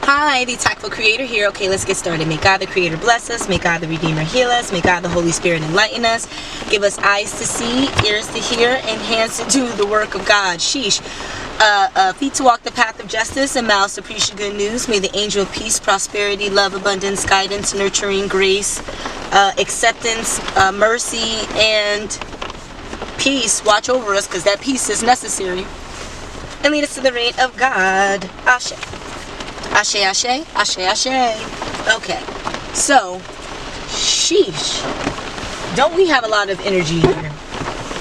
Hi, the TAKful Creator here. Okay, let's get started. May God the Creator bless us. May God the Redeemer heal us. May God the Holy Spirit enlighten us. Give us eyes to see, ears to hear, and hands to do the work of God. Sheesh. Feet to walk the path of justice and mouths to preach the good news. May the angel of peace, prosperity, love, abundance, guidance, nurturing, grace, acceptance, mercy, and peace watch over us, because that peace is necessary. And lead us to the reign of God. Ashe. Ashe, ashe, ashe, ashe. Okay, so, sheesh. Don't we have a lot of energy here?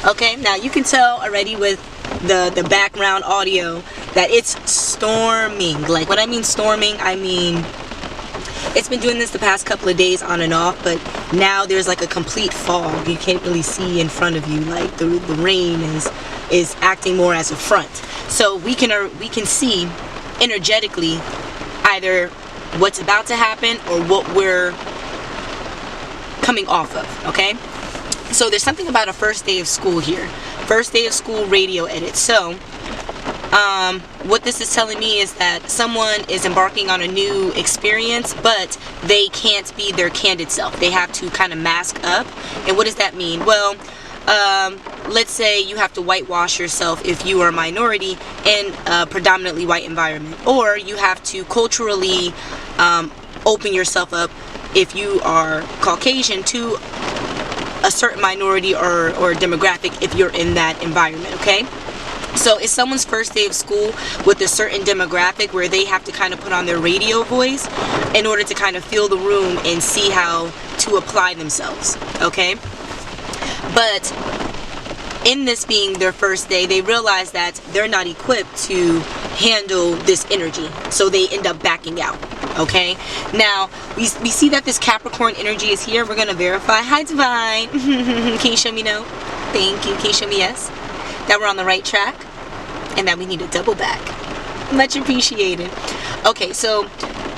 Okay, now you can tell already with the background audio that it's storming. Like, when I mean storming, I mean it's been doing this the past couple of days on and off, but now there's like a complete fog. You can't really see in front of you. Like the rain is acting more as a front. So we can see energetically either what's about to happen or what we're coming off of, okay? So there's something about a first day of school here. First day of school radio edit. So what this is telling me is that someone is embarking on a new experience, but they can't be their candid self. They have to kind of mask up. And what does that mean? Well, let's say you have to whitewash yourself if you are a minority in a predominantly white environment, or you have to culturally open yourself up if you are Caucasian to a certain minority or demographic if you're in that environment, okay? So it's someone's first day of school with a certain demographic where they have to kind of put on their radio voice in order to kind of feel the room and see how to apply themselves, okay? But in this being their first day, they realize that they're not equipped to handle this energy, so they end up backing out, okay? Now, we see that this Capricorn energy is here. We're going to verify. Hi, Divine. Can you show me no? Thank you. Can you show me yes? That we're on the right track and that we need to double back. Much appreciated. Okay, so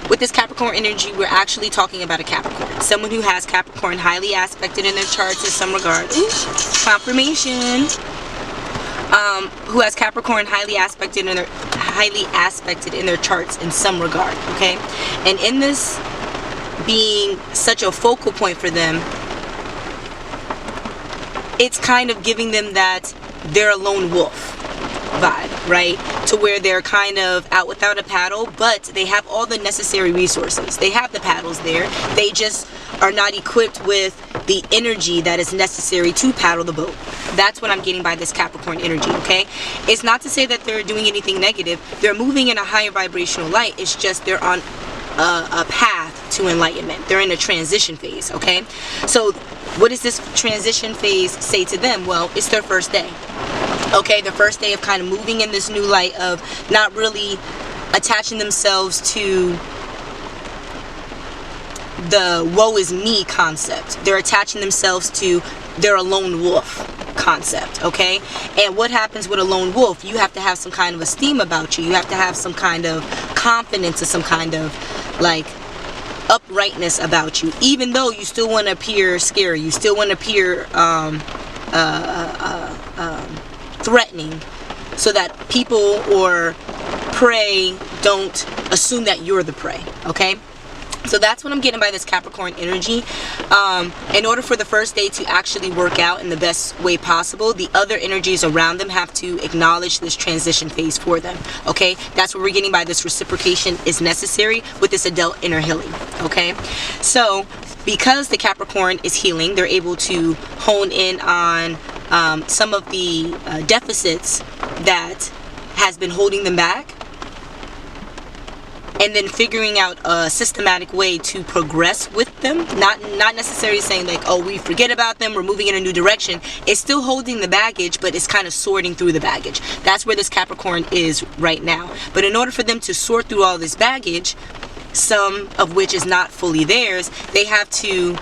with this Capricorn energy, we're actually talking about a Capricorn. Someone who has Capricorn highly aspected in their charts in some regard. Ooh, confirmation. Who has Capricorn highly aspected in their charts in some regard, okay? And in this being such a focal point for them, it's kind of giving them that they're a lone wolf vibe, right? To where they're kind of out without a paddle, but they have all the necessary resources. They have the paddles there. They just are not equipped with the energy that is necessary to paddle the boat. That's what I'm getting by this Capricorn energy, okay? It's not to say that they're doing anything negative. They're moving in a higher vibrational light. It's just they're on a path to enlightenment. They're in a transition phase, okay? So what does this transition phase say to them? Well, it's their first day, okay? The first day of kind of moving in this new light of not really attaching themselves to the woe is me concept. They're attaching themselves to they're a lone wolf concept, okay? And what happens with a lone wolf? You have to have some kind of esteem about you. You have to have some kind of confidence or some kind of like uprightness about you, even though you still want to appear scary. You still want to appear threatening, so that people or prey don't assume that you're the prey, okay? So that's what I'm getting by this Capricorn energy. In order for the first day to actually work out in the best way possible, the other energies around them have to acknowledge this transition phase for them, okay? That's what we're getting by this reciprocation is necessary with this adult inner healing, okay? So because the Capricorn is healing, they're able to hone in on some of the deficits that has been holding them back, and then figuring out a systematic way to progress with them. Not necessarily saying like, oh, we forget about them, we're moving in a new direction. It's still holding the baggage, but it's kind of sorting through the baggage. That's where this Capricorn is right now. But in order for them to sort through all this baggage, some of which is not fully theirs, they have to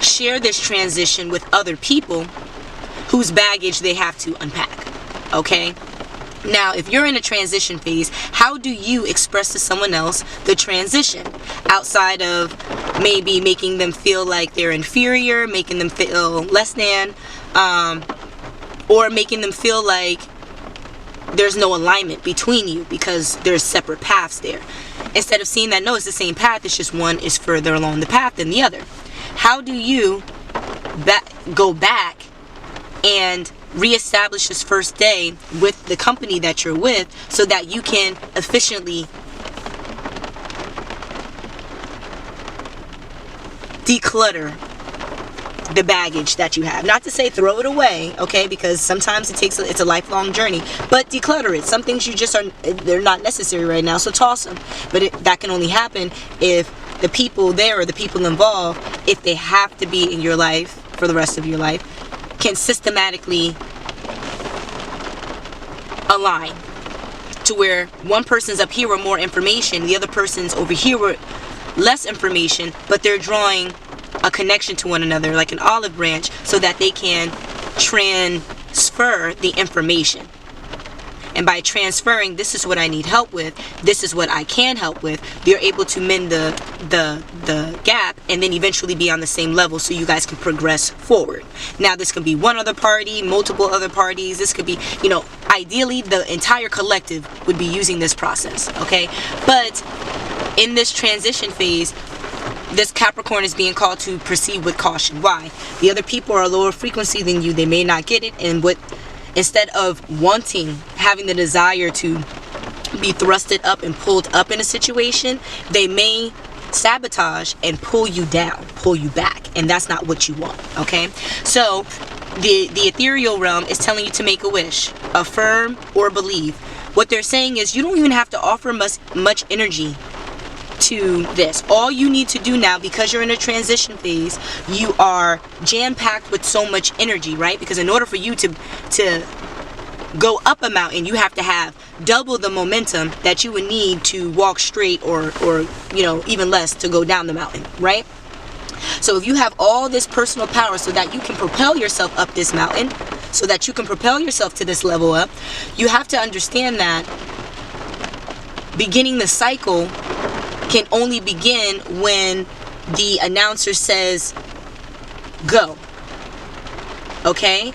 share this transition with other people whose baggage they have to unpack, okay? Now, if you're in a transition phase, how do you express to someone else the transition? Outside of maybe making them feel like they're inferior, making them feel less than, or making them feel like there's no alignment between you because there's separate paths there. Instead of seeing that, no, it's the same path, it's just one is further along the path than the other. How do you go back and reestablish this first day with the company that you're with so that you can efficiently declutter the baggage that you have? Not to say throw it away, okay, because sometimes it's a lifelong journey, but declutter it. Some things they're not necessary right now, so toss them. But that can only happen if the people there or the people involved, if they have to be in your life for the rest of your life, can systematically align to where one person's up here with more information, the other person's over here with less information, but they're drawing a connection to one another like an olive branch so that they can transfer the information. And by transferring, this is what I need help with, this is what I can help with, they're able to mend the gap and then eventually be on the same level so you guys can progress forward. Now this can be one other party, multiple other parties, this could be, ideally the entire collective would be using this process, okay? But in this transition phase, this Capricorn is being called to proceed with caution. Why? The other people are a lower frequency than you, they may not get it, and instead of having the desire to be thrusted up and pulled up in a situation, they may sabotage and pull you down, pull you back, and that's not what you want, okay? So the ethereal realm is telling you to make a wish, affirm or believe. What they're saying is you don't even have to offer much energy to this. All you need to do now, because you're in a transition phase, you are jam-packed with so much energy, right? Because in order for you to go up a mountain, you have to have double the momentum that you would need to walk straight or even less to go down the mountain, right? So if you have all this personal power so that you can propel yourself up this mountain, so that you can propel yourself to this level up, you have to understand that beginning the cycle can only begin when the announcer says go. Okay?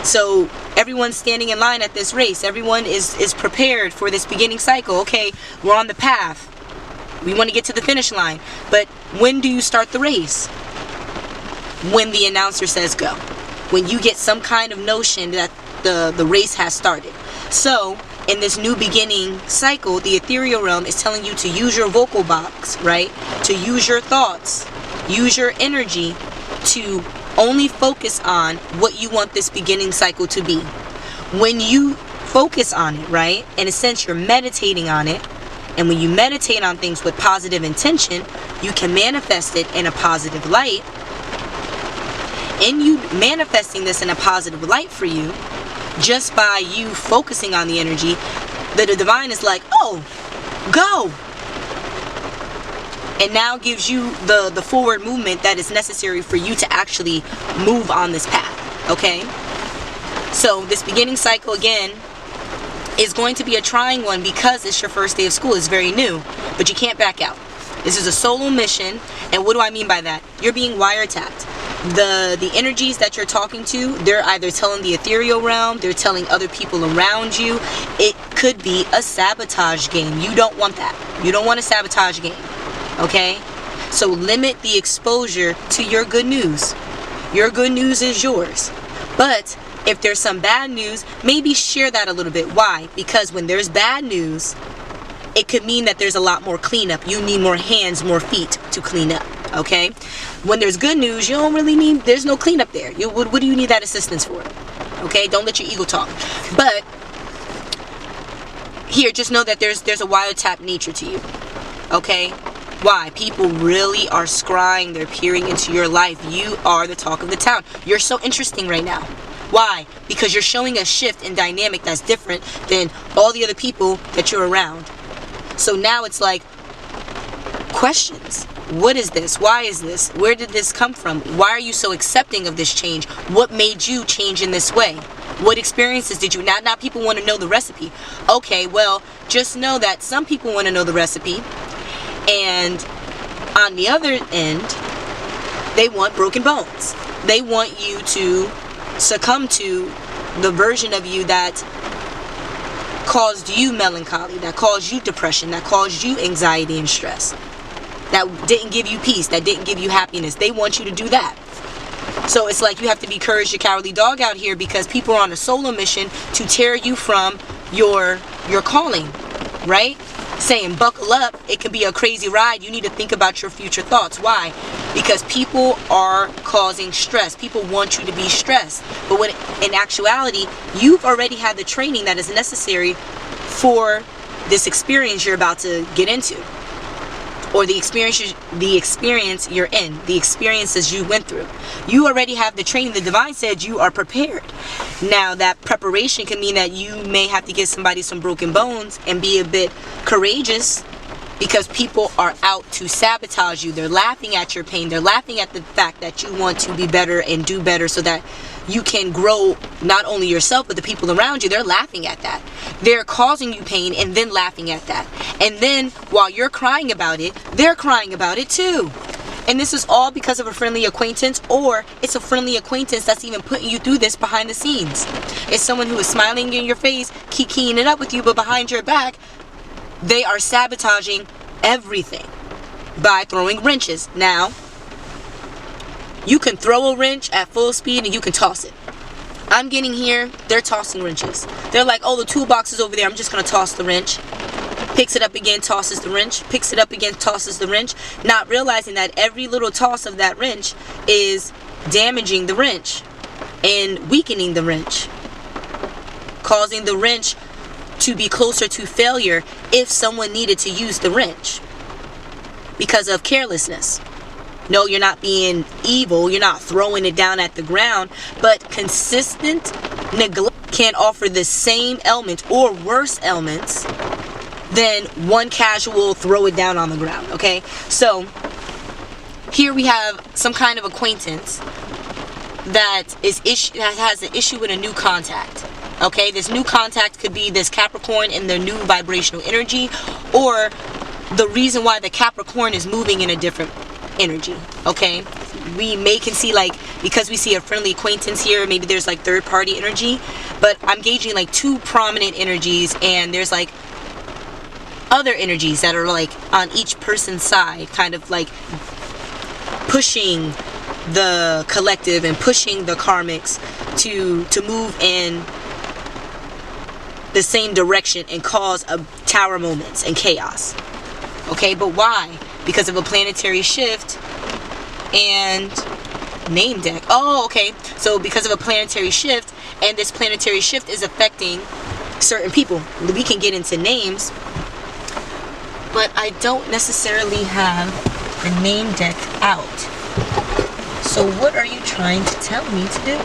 So everyone's standing in line at this race. Everyone is prepared for this beginning cycle. Okay, we're on the path. We want to get to the finish line. But when do you start the race? When the announcer says go. When you get some kind of notion that the race has started. So in this new beginning cycle, the ethereal realm is telling you to use your vocal box, right? To use your thoughts, use your energy to only focus on what you want this beginning cycle to be. When you focus on it, right? In a sense, you're meditating on it. And when you meditate on things with positive intention, you can manifest it in a positive light. And you manifesting this in a positive light for you, just by you focusing on the energy, the divine is like, oh, go. And now gives you the forward movement that is necessary for you to actually move on this path, okay? So this beginning cycle, again, is going to be a trying one because it's your first day of school. It's very new, but you can't back out. This is a solo mission, and what do I mean by that? You're being wiretapped. The energies that you're talking to, they're either telling the ethereal realm, they're telling other people around you. It could be a sabotage game. You don't want that. You don't want a sabotage game, okay? So limit the exposure to your good news. Your good news is yours. But if there's some bad news, maybe share that a little bit. Why? Because when there's bad news, it could mean that there's a lot more cleanup. You need more hands, more feet to clean up, okay? When there's good news, you don't really need, there's no cleanup there. What do you need that assistance for? Okay, don't let your ego talk. But here, just know that there's a wiretap nature to you, okay? Why? People really are scrying. They're peering into your life. You are the talk of the town. You're so interesting right now. Why? Because you're showing a shift in dynamic that's different than all the other people that you're around. So now it's like questions. What is this? Why is this? Where did this come from? Why are you so accepting of this change? What made you change in this way? What experiences did you? Now people want to know the recipe. Okay, well, just know that some people want to know the recipe, and on the other end, they want broken bones. They want you to succumb to the version of you that caused you melancholy, that caused you depression, that caused you anxiety and stress, that didn't give you peace, that didn't give you happiness. They want you to do that. So it's like you have to be courage the cowardly dog out here, because people are on a solo mission to tear you from your calling, right? Saying buckle up, it can be a crazy ride. You need to think about your future thoughts. Why? Because people are causing stress. People want you to be stressed. But when in actuality, you've already had the training that is necessary for this experience you're about to get into, or the experience you're in, the experiences you went through. You already have the training. The divine said you are prepared. Now, that preparation can mean that you may have to give somebody some broken bones and be a bit courageous, because people are out to sabotage you. They're laughing at your pain. They're laughing at the fact that you want to be better and do better so that you can grow not only yourself but the people around you. They're laughing at that. They're causing you pain and then laughing at that. And then while you're crying about it, they're crying about it too. And this is all because of a friendly acquaintance, or it's a friendly acquaintance that's even putting you through this behind the scenes. It's someone who is smiling in your face, keying it up with you, but behind your back, they are sabotaging everything by throwing wrenches. Now, you can throw a wrench at full speed and you can toss it. I'm getting here, they're tossing wrenches. They're like, oh, the toolbox is over there, I'm just going to toss the wrench. Picks it up again, tosses the wrench. Picks it up again, tosses the wrench. Not realizing that every little toss of that wrench is damaging the wrench and weakening the wrench, causing the wrench to be closer to failure if someone needed to use the wrench because of carelessness. No, you're not being evil. You're not throwing it down at the ground. But consistent neglect can offer the same ailment or worse ailments than one casual throw it down on the ground. Okay, so here we have some kind of acquaintance that has an issue with a new contact. Okay, this new contact could be this Capricorn in the new vibrational energy, or the reason why the Capricorn is moving in a different energy. Okay, we can see, like, because we see a friendly acquaintance here, maybe there's like third party energy, but I'm gauging like two prominent energies, and there's like other energies that are like on each person's side, kind of like pushing the collective and pushing the karmics to move in the same direction and cause a tower moments and chaos. Okay, but why? Because of a planetary shift and name deck. Oh, okay. So because of a planetary shift, and this planetary shift is affecting certain people. We can get into names, but I don't necessarily have the name deck out. So what are you trying to tell me to do?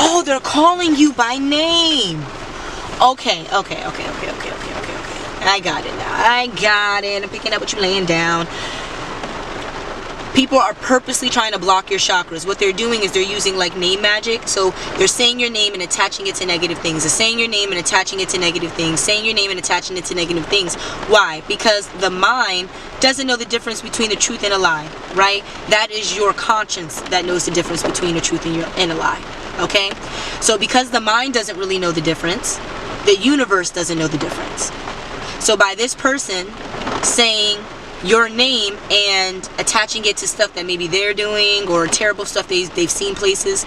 Oh, they're calling you by name. Okay. I got it now. I got it. I'm picking up what you're laying down. People are purposely trying to block your chakras. What they're doing is they're using like name magic. So they're saying your name and attaching it to negative things. They're saying your name and attaching it to negative things. Saying your name and attaching it to negative things. Why? Because the mind doesn't know the difference between the truth and a lie, right? That is your conscience that knows the difference between the truth and a lie. Okay? So because the mind doesn't really know the difference, the universe doesn't know the difference. So by this person saying your name and attaching it to stuff that maybe they're doing, or terrible stuff they've seen places,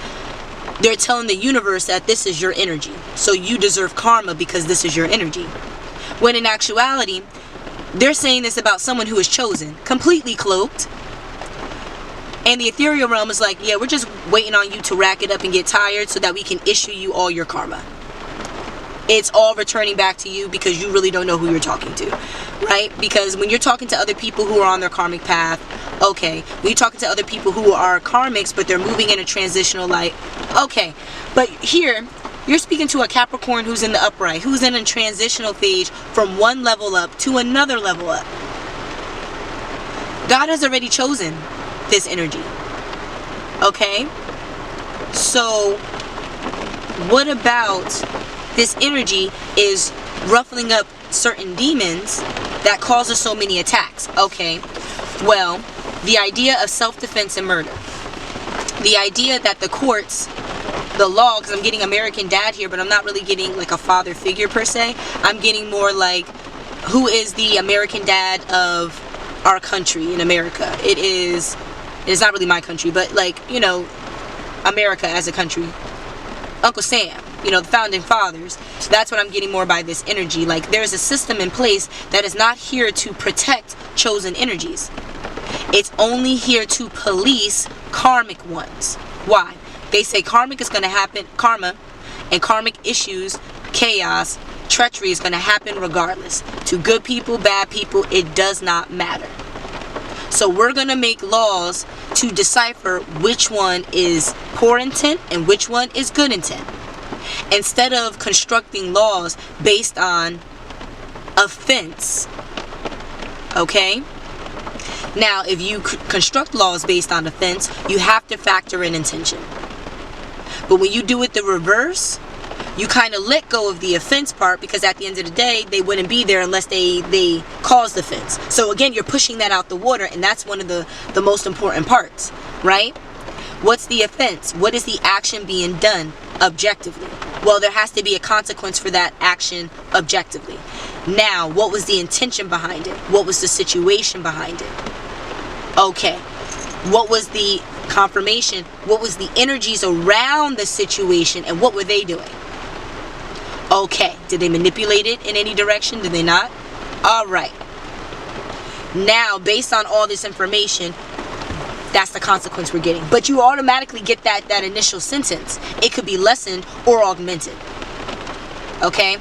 they're telling the universe that this is your energy. So you deserve karma because this is your energy. When in actuality, they're saying this about someone who is chosen, completely cloaked. And the ethereal realm is like, yeah, we're just waiting on you to rack it up and get tired so that we can issue you all your karma. It's all returning back to you because you really don't know who you're talking to, right? Because when you're talking to other people who are on their karmic path, okay. When you're talking to other people who are karmics, but they're moving in a transitional light, okay. But here, you're speaking to a Capricorn who's in the upright, who's in a transitional phase from one level up to another level up. God has already chosen this energy, okay? So what about this energy is ruffling up certain demons that causes so many attacks? Okay, well, the idea of self-defense and murder, the idea that the courts, the law, because I'm getting American dad here, but I'm not really getting like a father figure per se. I'm getting more like, who is the American dad of our country in America? It's not really my country, but like, you know, America as a country. Uncle Sam, you know, the founding fathers. That's what I'm getting more by this energy. Like, there's a system in place that is not here to protect chosen energies. It's only here to police karmic ones. Why? They say karmic is going to happen, karma and karmic issues, chaos, treachery is going to happen regardless. To good people, bad people, it does not matter. So we're going to make laws to decipher which one is poor intent and which one is good intent. Instead of constructing laws based on offense. Okay? Now, if you construct laws based on offense, you have to factor in intention. But when you do it the reverse, you kind of let go of the offense part, because at the end of the day, they wouldn't be there unless they caused offense. So again, you're pushing that out the water, and that's one of the most important parts, right? What's the offense? What is the action being done objectively? Well, there has to be a consequence for that action objectively. Now, what was the intention behind it? What was the situation behind it? Okay. What was the confirmation? What was the energies around the situation, and what were they doing? Okay. Did they manipulate it in any direction? Did they not? All right. Now, based on all this information, that's the consequence we're getting. But you automatically get that initial sentence. It could be lessened or augmented. Okay?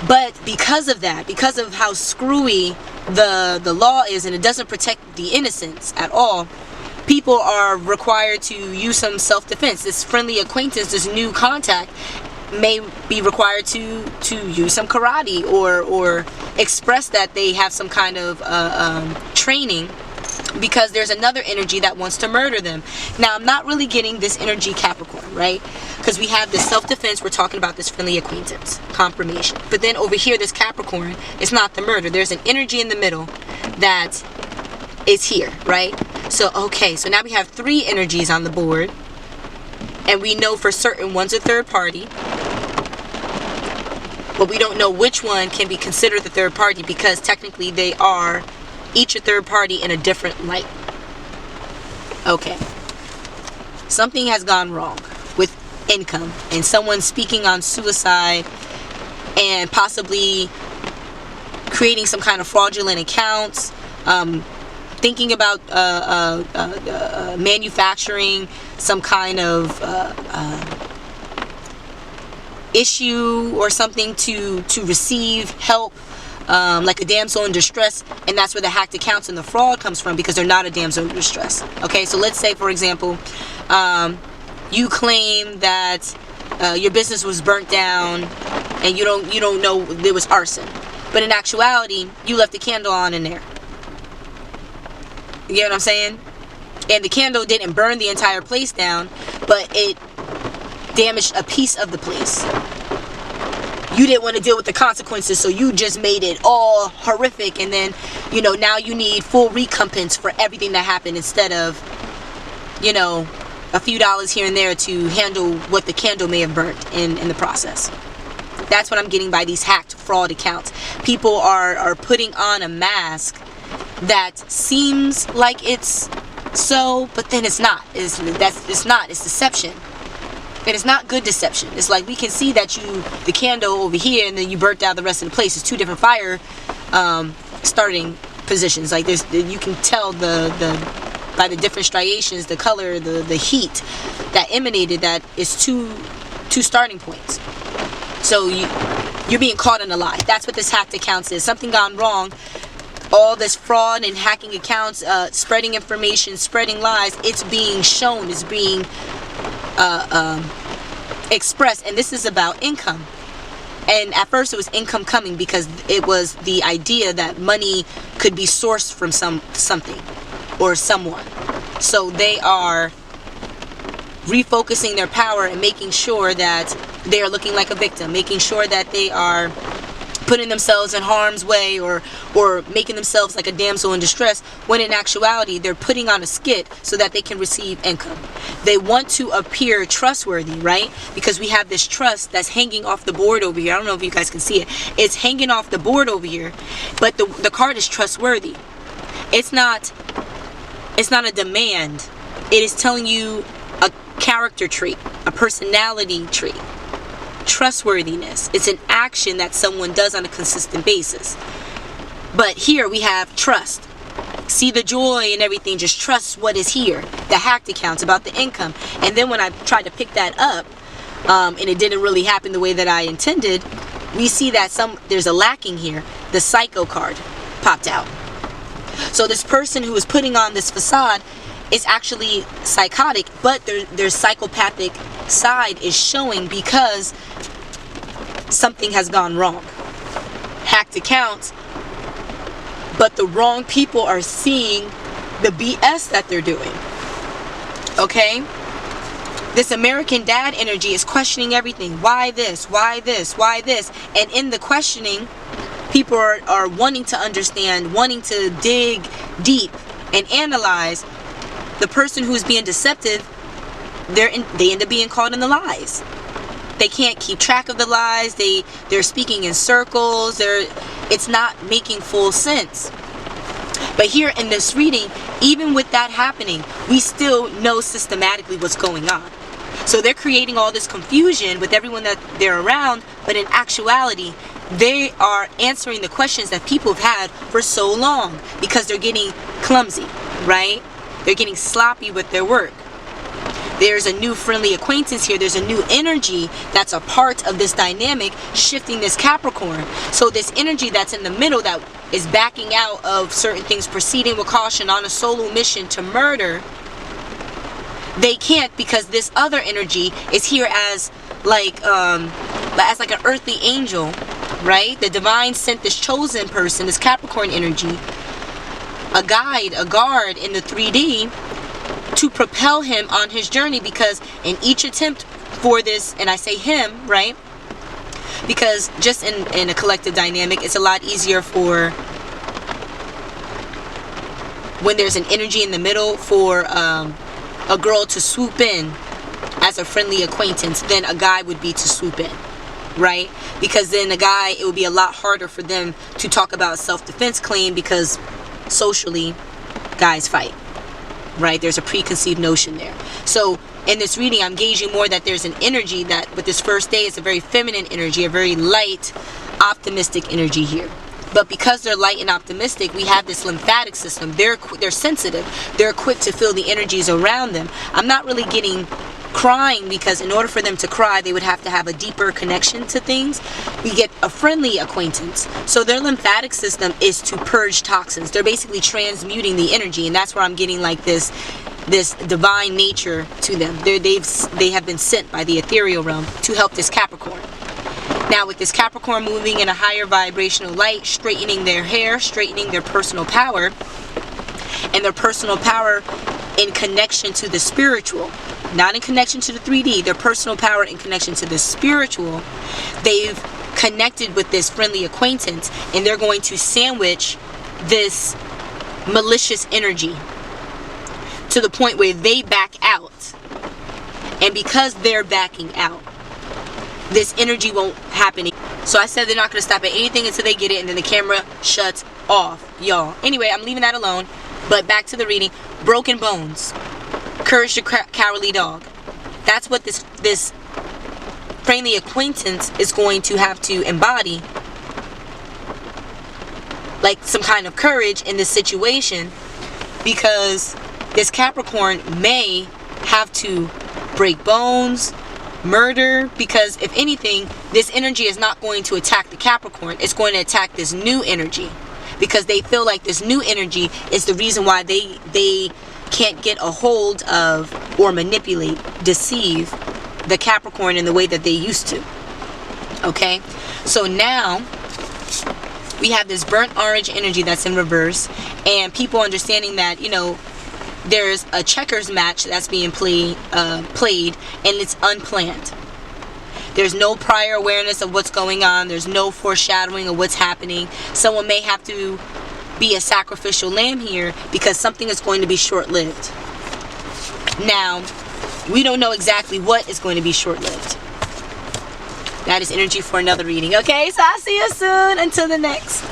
But because of that, because of how screwy the law is, and it doesn't protect the innocents at all, people are required to use some self-defense. This friendly acquaintance, this new contact, may be required to use some karate or express that they have some kind of training, because there's another energy that wants to murder them. Now, I'm not really getting this energy Capricorn, right? Because we have this self-defense, we're talking about this friendly acquaintance, confirmation. But then over here, this Capricorn, it's not the murder. There's an energy in the middle that is here, right? So, okay, so now we have 3 energies on the board. And we know for certain one's a third party. But we don't know which one can be considered the third party, because technically they are each a third party in a different light. Okay. Something has gone wrong with income, and someone speaking on suicide and possibly creating some kind of fraudulent accounts, thinking about manufacturing some kind of issue or something to receive help, like a damsel in distress, and that's where the hacked accounts and the fraud comes from, because they're not a damsel in distress. Okay, so let's say, for example, you claim that your business was burnt down, and you don't know there was arson, but in actuality, you left the candle on in there. You get what I'm saying? And the candle didn't burn the entire place down, but it damaged a piece of the place. You didn't want to deal with the consequences, so you just made it all horrific, and then, you know, now you need full recompense for everything that happened, instead of, you know, a few dollars here and there to handle what the candle may have burnt in the process. That's what I'm getting by these hacked fraud accounts. People are putting on a mask that seems like it's so, but then it's not. It's not. It's deception. And it's not good deception. It's like, we can see that the candle over here, and then you burnt down the rest of the place. It's 2 different fire starting positions. Like, you can tell by the different striations, the color, the heat that emanated, that is two starting points. So you're being caught in a lie. That's what this hacked accounts is. Something gone wrong. All this fraud and hacking accounts, spreading information, spreading lies, it's being shown, it's being expressed. And this is about income. And at first it was income coming, because it was the idea that money could be sourced from something or someone. So they are refocusing their power and making sure that they are looking like a victim, making sure that they are putting themselves in harm's way or making themselves like a damsel in distress, when in actuality they're putting on a skit so that they can receive income. They want to appear trustworthy, right? Because we have this trust that's hanging off the board over here. I don't know if you guys can see it. It's hanging off the board over here, but the card is trustworthy. It's not a demand. It is telling you a character trait, a personality trait. Trustworthiness. It's an action that someone does on a consistent basis. But here we have trust. See the joy and everything, just trust what is here. The hacked accounts about the income. And then when I tried to pick that up, and it didn't really happen the way that I intended, we see that there's a lacking here. The psycho card popped out. So this person who is putting on this facade is actually psychotic, but their psychopathic side is showing because something has gone wrong. Hacked accounts, but the wrong people are seeing the BS that they're doing. Okay? This American dad energy is questioning everything. Why this? Why this? Why this? And in the questioning, people are wanting to understand, wanting to dig deep and analyze. The person who's being deceptive, they end up being caught in the lies. They can't keep track of the lies. They're speaking in circles. It's not making full sense. But here in this reading, even with that happening, we still know systematically what's going on. So they're creating all this confusion with everyone that they're around, but in actuality, they are answering the questions that people have had for so long because they're getting clumsy, right? They're getting sloppy with their work. There's a new friendly acquaintance here. There's a new energy that's a part of this dynamic shifting this Capricorn. So this energy that's in the middle that is backing out of certain things, proceeding with caution on a solo mission to murder, they can't because this other energy is here as like an earthly angel, right? The divine sent this chosen person, this Capricorn energy, a guide, a guard in the 3D to propel him on his journey, because in each attempt for this, and I say him, right? Because just in a collective dynamic, it's a lot easier for when there's an energy in the middle for a girl to swoop in as a friendly acquaintance than a guy would be to swoop in, right? Because then a guy, it would be a lot harder for them to talk about self-defense claim because socially, guys fight, right? There's a preconceived notion there. So in this reading, I'm gauging more that there's an energy that with this first day is a very feminine energy, a very light, optimistic energy here. But because they're light and optimistic, we have this lymphatic system. They're sensitive. They're quick to feel the energies around them. I'm not really getting crying because in order for them to cry, they would have to have a deeper connection to things. We get a friendly acquaintance. So their lymphatic system is to purge toxins. They're basically transmuting the energy, and that's where I'm getting like this divine nature to them. They have been sent by the ethereal realm to help this Capricorn. Now with this Capricorn moving in a higher vibrational light, straightening their hair, straightening their personal power, and their personal power in connection to the spiritual, not in connection to the 3D, their personal power in connection to the spiritual, they've connected with this friendly acquaintance, and they're going to sandwich this malicious energy to the point where they back out. And because they're backing out, this energy won't happen. So I said they're not going to stop at anything until they get it, and then the camera shuts off, y'all. Anyway, I'm leaving that alone. But back to the reading. Broken bones. Courage the cowardly dog. That's what this friendly acquaintance is going to have to embody. Like some kind of courage in this situation. Because this Capricorn may have to break bones, murder, because if anything, this energy is not going to attack the Capricorn. It's going to attack this new energy, because they feel like this new energy is the reason why they can't get a hold of or manipulate, deceive the Capricorn in the way that they used to. Okay, so now we have this burnt orange energy that's in reverse, and people understanding that, you know, there's a checkers match that's being played, and it's unplanned. There's no prior awareness of what's going on. There's no foreshadowing of what's happening. Someone may have to be a sacrificial lamb here because something is going to be short-lived. Now, we don't know exactly what is going to be short-lived. That is energy for another reading. Okay, so I'll see you soon. Until the next.